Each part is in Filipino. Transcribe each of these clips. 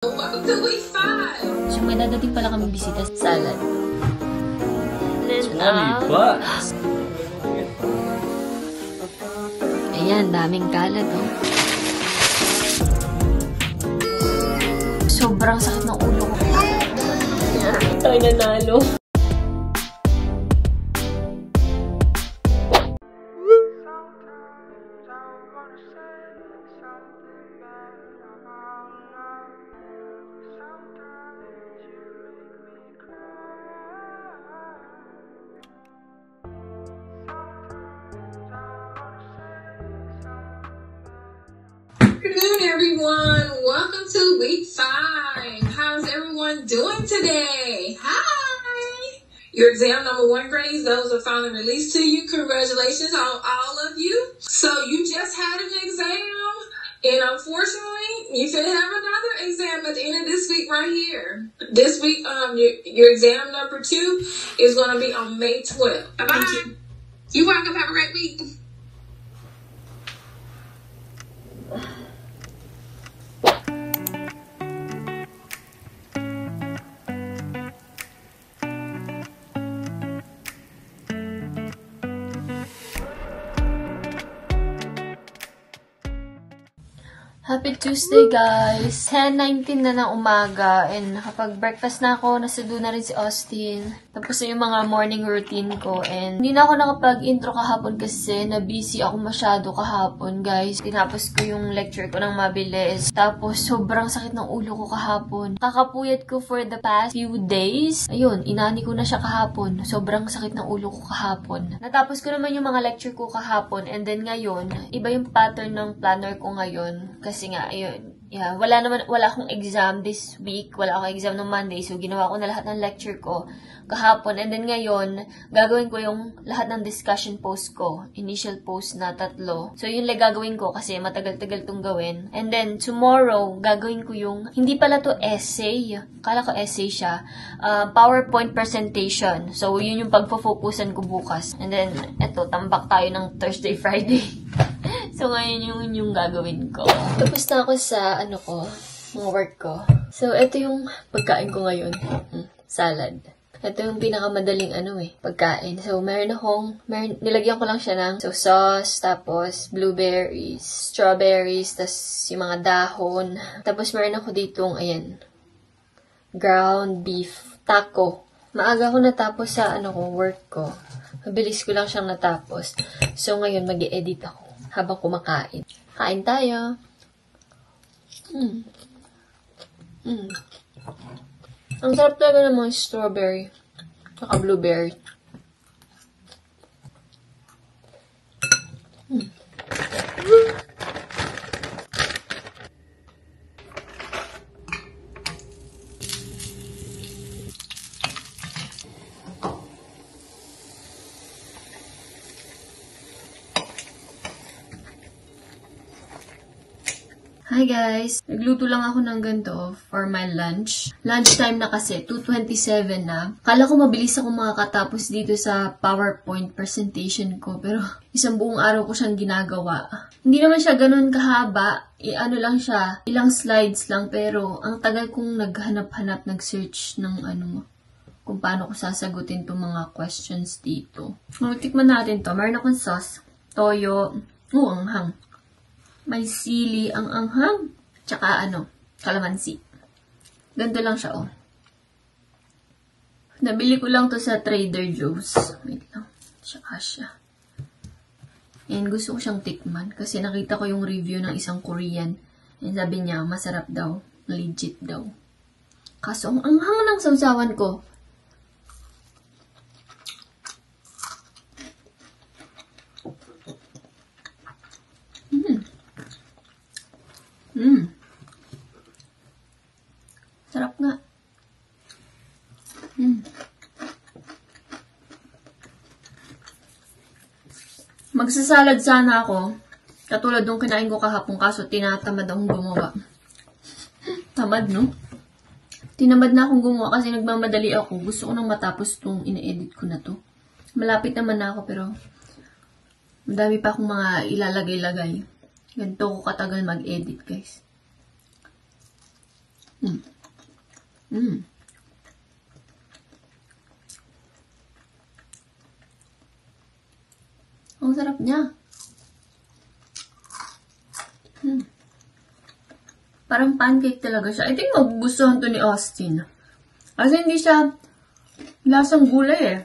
Welcome to week 5! So may dadating pala kami bisita sa salad. Ayan, daming kalat, oh. Sobrang sakit ng ulo ko. Tayo nanalo. Good afternoon, everyone. Welcome to week 5. How's everyone doing today? Hi! Your exam number 1 grades, those are finally released to you. Congratulations on all of you. So you just had an exam, and unfortunately, you finna have another exam at the end of this week right here. This week, your exam number 2 is going to be on May 12th. Bye. You're welcome. Have a great week. Happy Tuesday, guys! 10:19 na ng umaga and nakapag-breakfast na ako. Nasa doon na rin si Austin. Tapos na yung mga morning routine ko and hindi na ako nakapag-intro kahapon kasi na-busy ako masyado kahapon, guys. Tinapos ko yung lecture ko ng mabilis. Tapos sobrang sakit ng ulo ko kahapon. Kakapuyat ko for the past few days. Ayun, inani ko na siya kahapon. Sobrang sakit ng ulo ko kahapon. Natapos ko naman yung mga lecture ko kahapon and then ngayon, iba yung pattern ng planner ko ngayon. Kasi nga, ayun, wala akong exam this week, wala akong exam no Monday, so ginawa ko na lahat ng lecture ko kahapon, and then ngayon, gagawin ko yung lahat ng discussion post ko, initial post na 3, so yun lang gagawin ko kasi matagal-tagal tong gawin, and then tomorrow, gagawin ko yung, hindi pala to essay, kala ko essay siya, PowerPoint presentation, so yun yung pagpo-focusan ko bukas, and then, eto, tambak tayo ng Thursday, Friday. So, ngayon yung gagawin ko. Tapos na ako sa, mga work ko. So, ito yung pagkain ko ngayon. Salad. Ito yung pinakamadaling, pagkain. So, nilagyan ko lang siya ng sauce, tapos blueberries, strawberries, tapos yung mga dahon. Tapos, meron ako ditong, ground beef taco. Maaga ko natapos sa, work ko. Mabilis ko lang siyang natapos. So, ngayon, mag-i-edit ako habang kumakain. Kain tayo. Ang sarap talaga ng mga strawberry. Saka blueberry. Hi guys! Nagluto lang ako ng ganito for my lunch. Lunchtime na kasi, 2:27 na. Kala ko mabilis ako makakatapos dito sa PowerPoint presentation ko, pero isang buong araw ko siyang ginagawa. Hindi naman siya ganun kahaba. Lang siya, ilang slides lang, pero ang tagal kong naghanap-hanap, nag-search ng kung paano ko sasagutin itong mga questions dito. Tikman natin to. Meron akong sauce, toyo, anghang. May sili, ang anghang, tsaka kalamansi. Ganito lang siya, Nabili ko lang to sa Trader Joe's. Wait lang, tsaka siya. And gusto ko siyang tikman kasi nakita ko yung review ng isang Korean. And sabi niya, masarap daw, legit daw. Kaso, ang anghang ng sausawan ko. Sarap nga. Magsasalad sana ako. Katulad nung kinain ko kahapon kaso tinatamad akong gumawa. Tamad, no? Tinamad na akong gumawa kasi nagmamadali ako. Gusto ko nang matapos itong ina-edit ko na to. Malapit naman na ako pero madami pa akong mga ilalagay-lagay. Ganito ko katagal mag-edit, guys. Ang sarap niya. Parang pancake talaga siya. I think magugustuhan to ni Austin. Kasi hindi siya lasang gulay eh.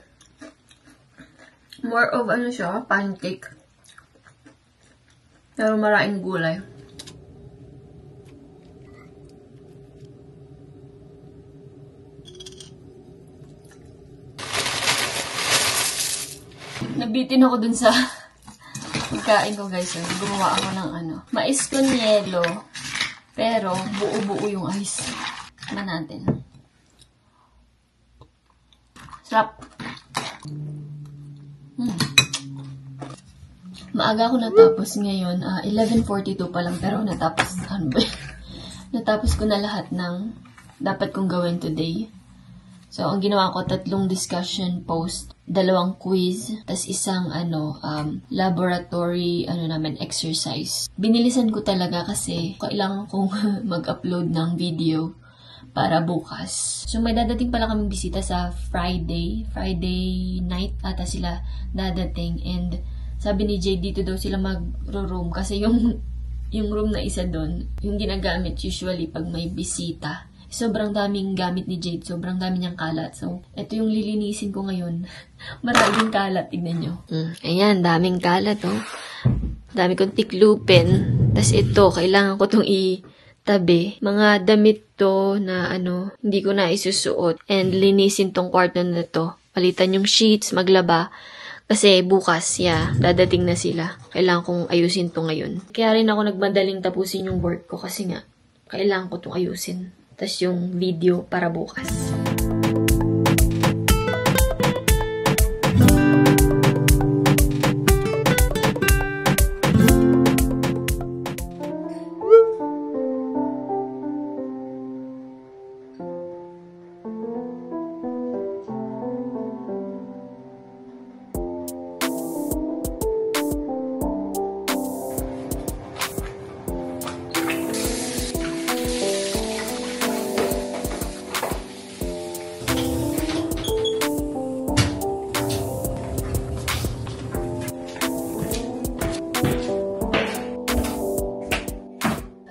More of ano siya, pancake. Pero maraming gulay. Nabitin ako dun sa pagkain ko, guys. So, gumawa ako ng ano, mais con yelo. Pero, buo-buo yung ice. Tignan natin. Sarap. Maaga ako natapos ngayon. 11:42 pa lang. Pero natapos, ano ba? Natapos ko na lahat ng dapat kong gawin today. So, ang ginawa ko, 3 discussion post, 2 quiz, tas isang, laboratory, exercise. Binilisan ko talaga kasi kailangan kong mag-upload ng video para bukas. So, may dadating pala kaming bisita sa Friday night ata sila dadating. And, sabi ni Jade, dito daw sila mag-room kasi yung room na isa doon, yung ginagamit usually pag may bisita. Sobrang daming gamit ni Jade. Sobrang dami niyang kalat. So, ito yung lilinisin ko ngayon. Maraming kalat. Tignan nyo. Ayan, daming kalat, oh. Dami kong tiklupin. Tapos ito, kailangan ko itong itabi. Mga damit to na, hindi ko na isusuot. And linisin tong kwarto na to. Palitan yung sheets, maglaba. Kasi bukas, dadating na sila. Kailangan kong ayusin to ngayon. Kaya rin ako nagmadaling tapusin yung work ko kasi nga, kailangan ko itong ayusin. Tas yung video para bukas.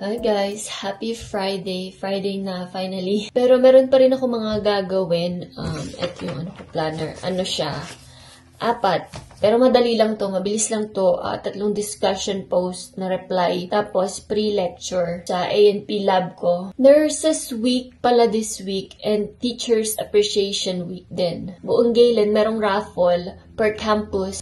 Hi guys, happy Friday. Friday na finally. Pero meron pa rin ako mga gagawin. At yung planner. Siya? 4. Pero madali lang to, mabilis lang to. 3 discussion post na reply. Tapos pre-lecture sa A&P lab ko. Nurses Week pala this week and Teachers Appreciation Week din. Buong Galen, merong raffle per campus.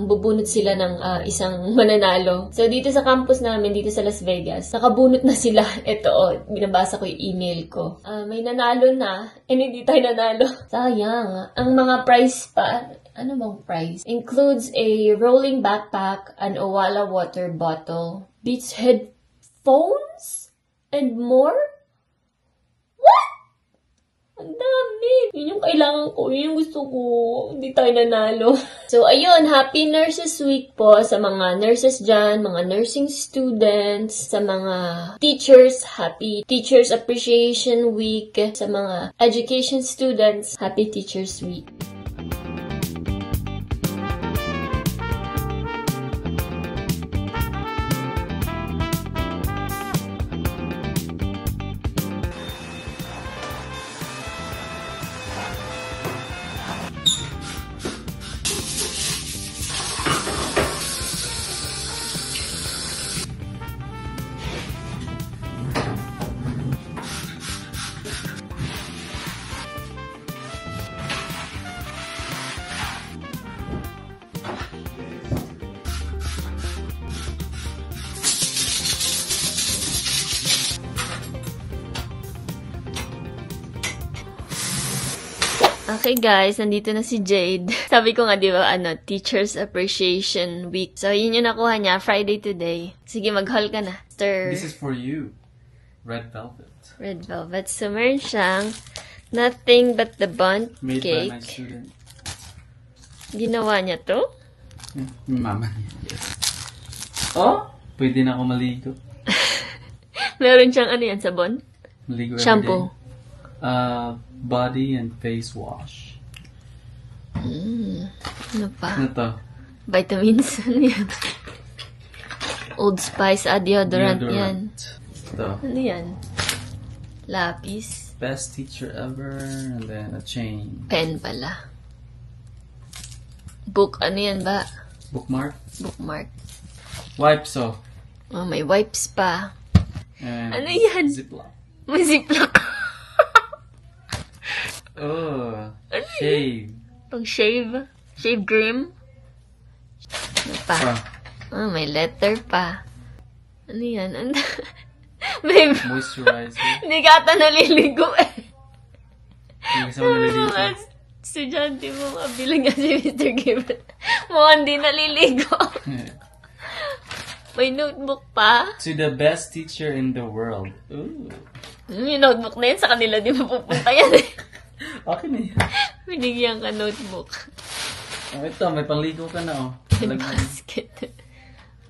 Bubunot sila ng isang mananalo. So, dito sa campus namin, dito sa Las Vegas, nakabunot na sila. Ito, binabasa ko yung email ko. May nanalo na, and hindi tayo nanalo. Sayang. Ang mga prize pa, ano bang prize? Includes a rolling backpack, an Owala water bottle, Beats headphones, and more? What? Ang dami! Yun yung kailangan ko. Yun yung gusto ko. Hindi tayo nanalo. So, ayun. Happy Nurses Week po sa mga nurses dyan, mga nursing students, sa mga teachers. Happy Teachers Appreciation Week. Sa mga education students, Happy Teachers Week. Okay guys, nandito na si Jade. Sabi ko nga, di ba, Teachers Appreciation Week. So, yun yung nakuha niya, Friday today. Sige, mag-haul ka na. This is for you. Red velvet. Red velvet. So, meron siyang nothing but the bundt Made cake. by my student. Ginawa niya to? Mama. Oh, pwede na ako maligo. Meron siyang sabon? Maligo every Shampoo. day. Body and face wash. Ano pa? Ano to? Vitamins. Ano yan? Old Spice, deodorant yan. Ito. Ano yan? Lapis. Best teacher ever. And then a chain. Pen pala. Book, ano yan ba? Bookmark. Bookmark. Wipes off. Oh, may wipes pa. And Ano yan? Ziploc. May ziplock. Oh. Shave. Pang shave. Shave cream. Ano pa? Oh, may letter pa. Ano yan? Babe, Moisturizer. hindi ka ata naliligo eh. Yung isang naliligo. Mga estudyante mo, mabilang nga si Mr. Gabriel. Mukhang hindi naliligo. May notebook pa. To the best teacher in the world. Ooh. Yung notebook na yun, sa kanila di mapupunta yan eh. Okay na yan. Binigyan ka notebook. Oh, ito, may pangligo ka na, oh. May basket.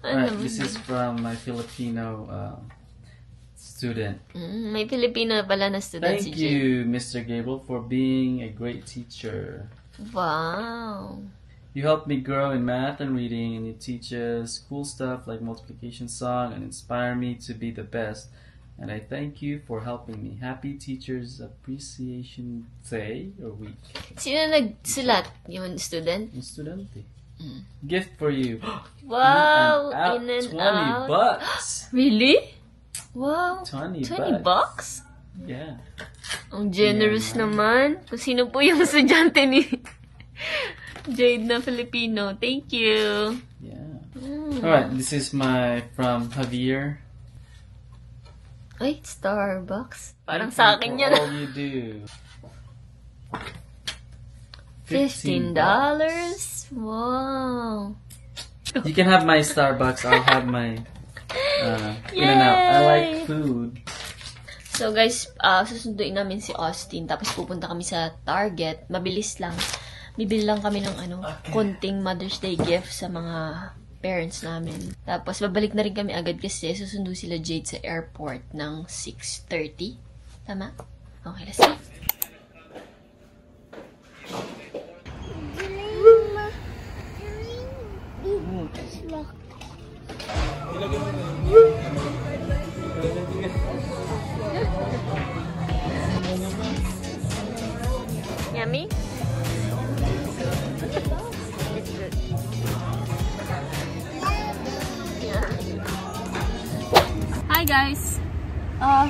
Alright, this is from my Filipino student. May Filipino pala na student si Thank Jay. you, Mr. Gabriel, for being a great teacher. Wow. You helped me grow in math and reading, and you teach us cool stuff like multiplication song and inspire me to be the best. And I thank you for helping me. Happy Teachers Appreciation Day or Week. Sino nagsulat? Yung student? Yung student, eh. Gift for you. Wow! In and out. 20 bucks. Really? Wow. 20 bucks? Yeah. Ang generous Yeah. naman. Kung sino po yung estudyante ni Jade na Filipino. Thank you. Yeah. Alright, this is from Javier. Ay, Starbucks. Parang Thank sa you akin for yan. all you do. $15? Wow. You can have my Starbucks. I'll have my In-N-Out. I like food. So guys, susunduin namin si Austin. Tapos pupunta kami sa Target. Mabilis lang. Bibili lang kami ng konting Mother's Day gift sa mga parents namin. Tapos babalik na rin kami agad kasi susundo sila Jade sa airport ng 6:30. Tama? Okay, let's go. Yummy? It's good. Yeah. Hi guys!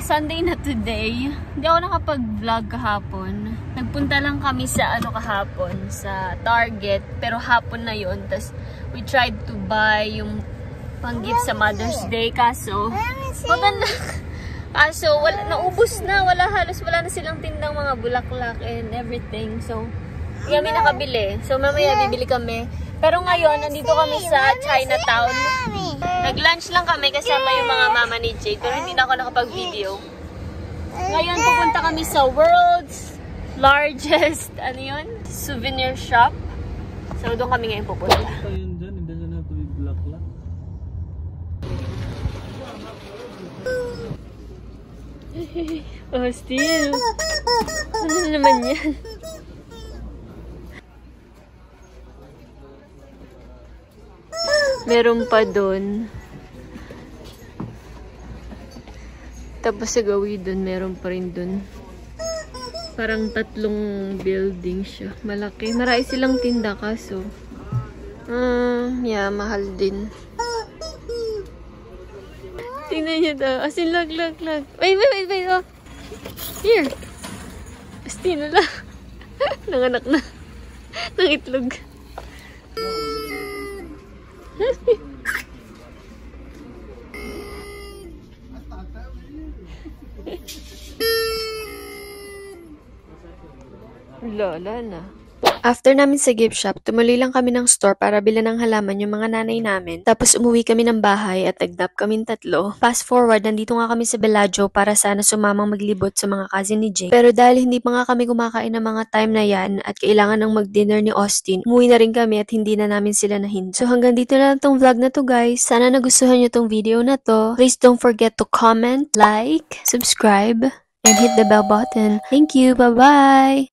Sunday na today. Hindi ako nakapag-vlog kahapon. Nagpunta lang kami sa kahapon, sa Target. Pero hapon na yun. Tapos we tried to buy yung pang-gift sa Mother's Day. Kaso, maganda. Kaso, naubos na. Halos wala na silang tindang mga bulaklak and everything. So, hindi kami nakabili. So, mamaya bibili kami. Pero ngayon, nandito kami sa Chinatown. Nag-lunch lang kami kasama yung mga mama ni Jade. Pero hindi na ako nakapag-video. Ngayon, pupunta kami sa world's largest, souvenir shop. So, doon kami ngayon pupunta. Ayun dyan, it doesn't have to be bulaklak. Oh, still. Ano naman yan? Meron pa doon. Tapos sa gawin doon, meron pa rin doon. Parang 3 building siya. Malaki. Marami silang tinda kaso. Yeah, mahal din. Tingnan niyo daw. As in, lag. Wait. Oh. Here. Asti na lang. Nanganak na. Ng itlog. Lola na. After namin sa gift shop, tumuloy lang kami ng store para bilhan ng halaman yung mga nanay namin. Tapos umuwi kami ng bahay at nagnap kaming 3. Fast forward, nandito nga kami sa Bellagio para sana sumamang maglibot sa mga cousin ni Jake. Pero dahil hindi pa nga kami kumakain ng mga time na yan at kailangan ng mag-dinner ni Austin, umuwi na rin kami at hindi na namin sila nahinto. So hanggang dito na lang tong vlog na to guys. Sana nagustuhan nyo tong video na to. Please don't forget to comment, like, subscribe, and hit the bell button. Thank you. Bye-bye!